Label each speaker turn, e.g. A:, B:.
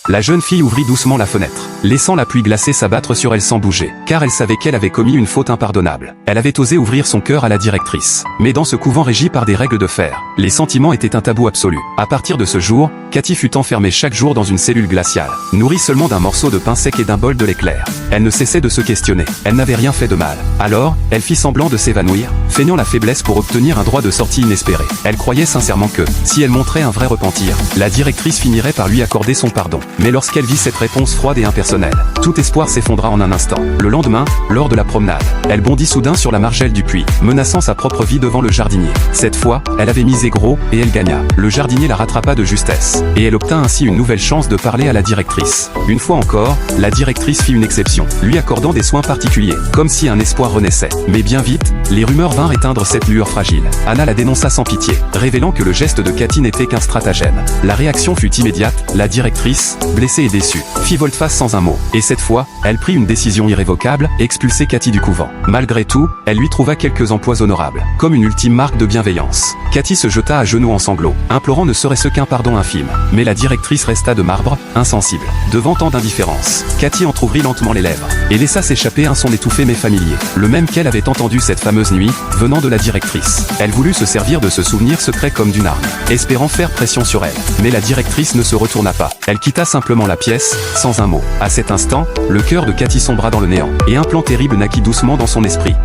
A: La jeune fille ouvrit doucement la fenêtre, laissant la pluie glacée s'abattre sur elle sans bouger, car elle savait qu'elle avait commis une faute impardonnable. Elle avait osé ouvrir son cœur à la directrice. Mais dans ce couvent régi par des règles de fer, les sentiments étaient un tabou absolu. À partir de ce jour, Cathy fut enfermée chaque jour dans une cellule glaciale, nourrie seulement d'un morceau de pain sec et d'un bol de l'éclair. Elle ne cessait de se questionner. Elle n'avait rien fait de mal. Alors, elle fit semblant de s'évanouir, feignant la faiblesse pour obtenir un droit de sortie inespéré. Elle croyait sincèrement que, si elle montrait un vrai repentir, la directrice finirait par lui accorder son pardon. Mais lorsqu'elle vit cette réponse froide et impersonnelle, tout espoir s'effondra en un instant. Le lendemain, lors de la promenade, elle bondit soudain sur la margelle du puits, menaçant sa propre vie devant le jardinier. Cette fois, elle avait misé gros, et elle gagna. Le jardinier la rattrapa de justesse, et elle obtint ainsi une nouvelle chance de parler à la directrice. Une fois encore, la directrice fit une exception, lui accordant des soins particuliers, comme si un espoir renaissait. Mais bien vite, les rumeurs vinrent éteindre cette lueur fragile. Anna la dénonça sans pitié, révélant que le geste de Cathy n'était qu'un stratagème. La réaction fut immédiate, la directrice, blessée et déçue, fit volte-face sans un mot. Et cette fois, elle prit une décision irrévocable, expulser Cathy du couvent. Malgré tout, elle lui trouva quelques emplois honorables, comme une ultime marque de bienveillance. Cathy se jeta à genoux en sanglots, implorant ne serait-ce qu'un pardon infime. Mais la directrice resta de marbre, insensible. Devant tant d'indifférence, Cathy entr'ouvrit lentement les lèvres, et laissa s'échapper un son étouffé mais familier, le même qu'elle avait entendu cette fameuse nuit, venant de la directrice. Elle voulut se servir de ce souvenir secret comme d'une arme, espérant faire pression sur elle. Mais la directrice ne se retourna pas. Elle quitta simplement la pièce, sans un mot. À cet instant, le cœur de Cathy sombra dans le néant, et un plan terrible naquit doucement dans son esprit.